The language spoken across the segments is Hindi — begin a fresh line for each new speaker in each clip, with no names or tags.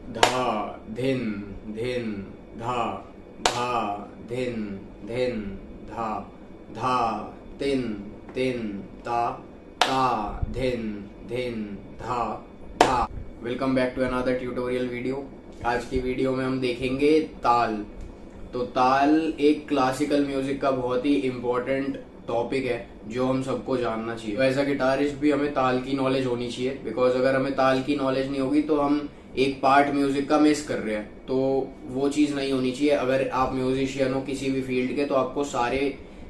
धा धिन धिन धा धा धिन धिन धा धा तिन तिन ता ता धिन धिन धा धा। Welcome back to another tutorial video. आज की वीडियो में हम देखेंगे ताल। तो ताल एक क्लासिकल म्यूजिक का बहुत ही इम्पोर्टेंट टॉपिक है जो हम सबको जानना चाहिए। तो एज अ गिटारिस्ट भी हमें ताल की नॉलेज होनी चाहिए, बिकॉज अगर हमें ताल की नॉलेज नहीं होगी तो हम एक पार्ट म्यूजिक का मिस कर रहे हैं। तो वो चीज नहीं होनी चाहिए। अगर आप म्यूजिशियन हो किसी भी फील्ड के तो आपको सारे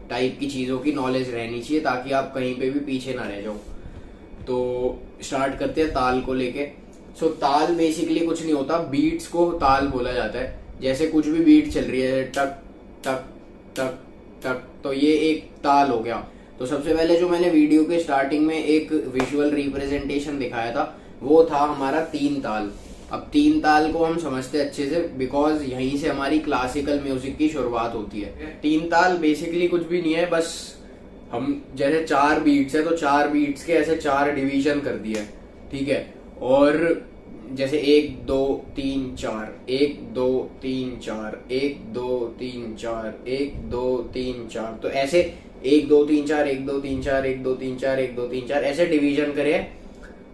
टाइप की चीजों की नॉलेज रहनी चाहिए ताकि आप कहीं पे भी पीछे ना रह जाओ। तो स्टार्ट करते हैं ताल को लेके। सो ताल बेसिकली कुछ नहीं होता, बीट्स को ताल बोला जाता है। जैसे कुछ भी बीट चल रही है, टक टक टक टक, तो ये एक ताल हो गया। तो सबसे पहले जो मैंने वीडियो के स्टार्टिंग में एक विजुअल रिप्रेजेंटेशन दिखाया था वो था हमारा तीन ताल। अब तीन ताल को हम समझते अच्छे से, बिकॉज यहीं से हमारी क्लासिकल म्यूजिक की शुरुआत होती है। तीन ताल बेसिकली कुछ भी नहीं है, बस हम जैसे चार बीट्स है तो चार बीट्स के ऐसे चार डिवीजन कर दिया, ठीक है। और जैसे 1 2 3 4, 1 2 3 4, 1 2 3 4, 1 2 3 4, तो ऐसे 1 2 3 4, 1 2 3 4, 1 2 3 4, 1 2 3 4 ऐसे डिवीजन करे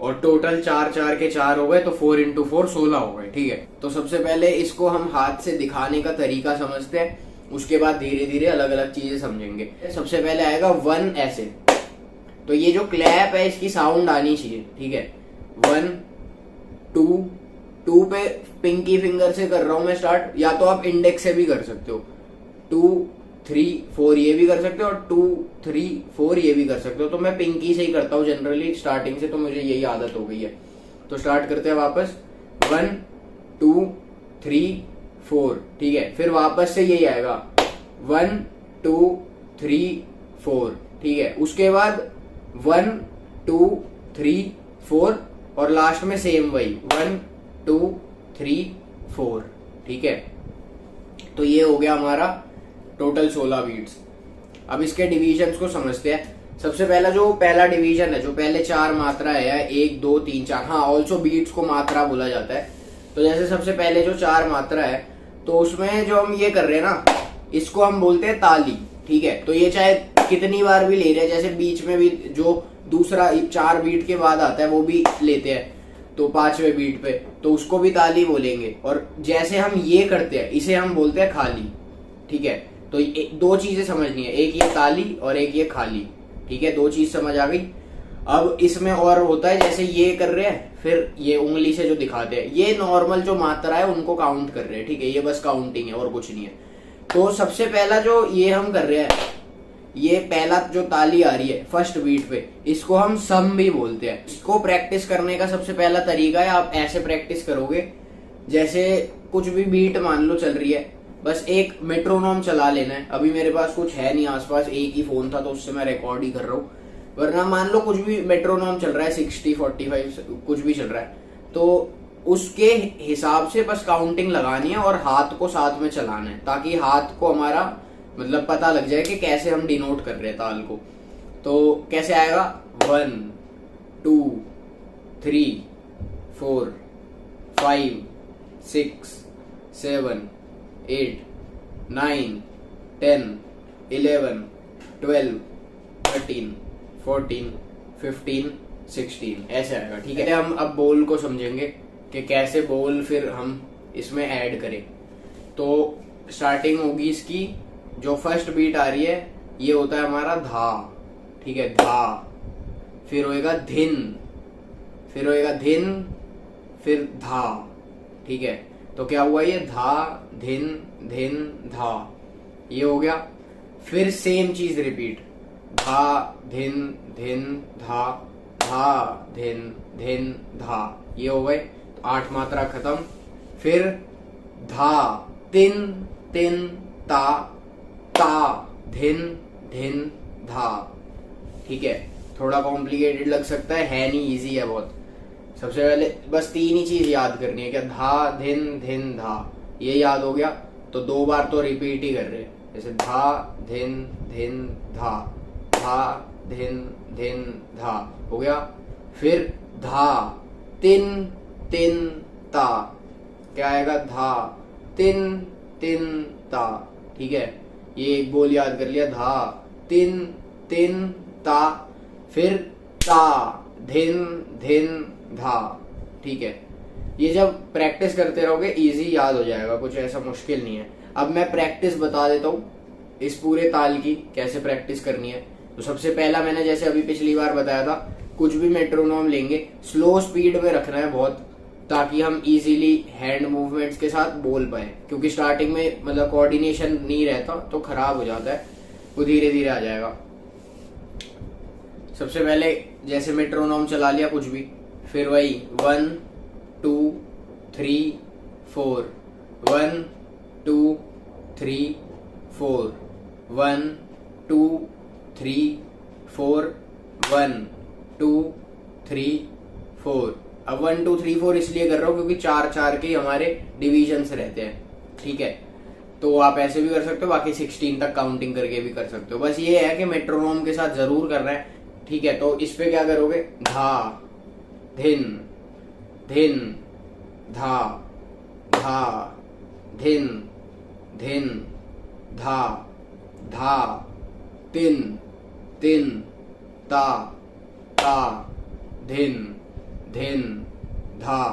और टोटल 4 4 के 4 हो गए, तो 4 इंटू 4 16 हो गए, ठीक है। तो सबसे पहले इसको हम हाथ से दिखाने का तरीका समझते हैं, उसके बाद धीरे धीरे अलग अलग चीजें समझेंगे। सबसे पहले आएगा 1 ऐसे, तो ये जो क्लैप है इसकी साउंड आनी चाहिए, ठीक है। 1 2 2 पे पिंकी फिंगर से कर रहा हूं मैं स्टार्ट, या तो आप इंडेक्स से भी कर सकते हो। 2 3 4 ये भी कर सकते हो और 2 3 4 ये भी कर सकते हो। तो मैं पिंकी से ही करता हूँ जनरली स्टार्टिंग से, तो मुझे यही आदत हो गई है। तो स्टार्ट करते हैं वापस 1 2 3 4, ठीक है। फिर वापस से यही आएगा 1 2 3 4, ठीक है। उसके बाद 1 2 3 4 और लास्ट में सेम वही 1 2 3 4, ठीक है। तो ये हो गया हमारा टोटल 16 बीट्स। अब इसके डिवीजन्स को समझते हैं। सबसे पहला जो पहला डिवीजन है, जो पहले 4 मात्रा है 1 2 3 4, हाँ ऑल्सो बीट्स को मात्रा बोला जाता है। तो जैसे सबसे पहले जो 4 मात्रा है तो उसमें जो हम ये कर रहे हैं ना, इसको हम बोलते हैं ताली, ठीक है। तो ये चाहे कितनी बार भी ले रहे हैं, जैसे बीच में भी जो दूसरा 4 बीट के बाद आता है वो भी लेते हैं, तो 5वें बीट पे तो उसको भी ताली बोलेंगे। और जैसे हम ये करते हैं इसे हम बोलते हैं खाली, ठीक है। तो दो चीजें समझनी है, एक ये ताली और एक ये खाली, ठीक है। दो चीज समझ आ गई। अब इसमें और होता है, जैसे ये कर रहे हैं फिर ये उंगली से जो दिखाते हैं, ये नॉर्मल जो मात्रा है उनको काउंट कर रहे हैं, ठीक है। ये बस काउंटिंग है और कुछ नहीं है। तो सबसे पहला जो ये हम कर रहे हैं, ये पहला जो ताली आ रही है फर्स्ट बीट पे, इसको हम सम भी बोलते हैं। इसको प्रैक्टिस करने का सबसे पहला तरीका है, आप ऐसे प्रैक्टिस करोगे, जैसे कुछ भी बीट मान लो चल रही है, बस एक मेट्रोनोम चला लेना है। अभी मेरे पास कुछ है नहीं आसपास, एक ही फोन था तो उससे मैं रिकॉर्ड ही कर रहा हूँ, वरना मान लो कुछ भी मेट्रोनोम चल रहा है 60 45 कुछ भी चल रहा है, तो उसके हिसाब से बस काउंटिंग लगानी है और हाथ को साथ में चलाना है, ताकि हाथ को हमारा मतलब पता लग जाए कि कैसे हम डिनोट कर रहे हैं ताल को। तो कैसे आएगा 1 2 3 4 5 6 7 8 9 10 11 12 13 14 15 16 ऐसे आएगा, ठीक है। हम अब बोल को समझेंगे कि कैसे बोल फिर हम इसमें ऐड करें। तो स्टार्टिंग होगी इसकी, जो फर्स्ट बीट आ रही है ये होता है हमारा धा, ठीक है, धा। फिर होएगा धिन, फिर होएगा धिन, फिर धा, ठीक है। तो क्या हुआ, ये धा धिन धिन धा, ये हो गया। फिर सेम चीज रिपीट, धा धिन धिन धा, धा धिन धिन धा, ये हो गए। तो 8 मात्रा खत्म। फिर धा तिन तिन ता ता धिन धिन धा, ठीक है। थोड़ा कॉम्प्लिकेटेड लग सकता है नहीं, इजी है बहुत। सबसे पहले बस 3 ही चीज याद करनी है, क्या, धा धिन धिन धा, ये याद हो गया। तो 2 बार तो रिपीट ही कर रहे हैं, जैसे धा धिन धिन धा, धा धिन धिन धा, हो गया। फिर धा तिन तिन ता क्या आएगा, धा, तिन तिन ता। ठीक है, ये एक बोल याद कर लिया, धा तिन तिन ता, फिर ता धिन धिन धा। ठीक है, ये जब प्रैक्टिस करते रहोगे इजी याद हो जाएगा, कुछ ऐसा मुश्किल नहीं है। अब मैं प्रैक्टिस बता देता हूँ इस पूरे ताल की कैसे प्रैक्टिस करनी है। तो सबसे पहला मैंने जैसे अभी पिछली बार बताया था, कुछ भी मेट्रोनोम लेंगे स्लो स्पीड में रखना है बहुत, ताकि हम इजीली हैंड मूवमेंट्स के साथ बोल पाए, क्योंकि स्टार्टिंग में मतलब कोऑर्डिनेशन नहीं रहता तो खराब हो जाता है, वो धीरे धीरे आ जाएगा। सबसे पहले जैसे मेट्रोनोम चला लिया कुछ भी, फिर वही 1 2 3 4, 1 2 3 4, 1 2 3 4, 1 2 3 4। अब 1 2 3 4 इसलिए कर रहा हूँ क्योंकि 4 4 के हमारे डिविजन्स रहते हैं। ठीक है, तो आप ऐसे भी कर सकते हो, बाकी 16 तक काउंटिंग करके भी कर सकते हो। बस ये है कि मेट्रोनोम के साथ जरूर करना है। ठीक है, तो इस पे क्या करोगे, धा धिन धिन धा, धा धिन धिन धा, धा तिन तिन ता, ता धिन धिन धा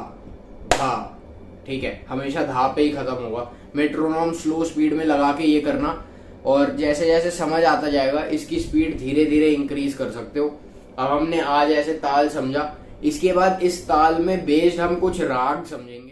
धा। ठीक है, हमेशा धा पे ही खत्म होगा। मेट्रोनोम स्लो स्पीड में लगा के ये करना, और जैसे जैसे समझ आता जाएगा इसकी स्पीड धीरे धीरे इंक्रीज कर सकते हो। अब हमने आज ऐसे ताल समझा, इसके बाद इस ताल में बेस्ड हम कुछ राग समझेंगे।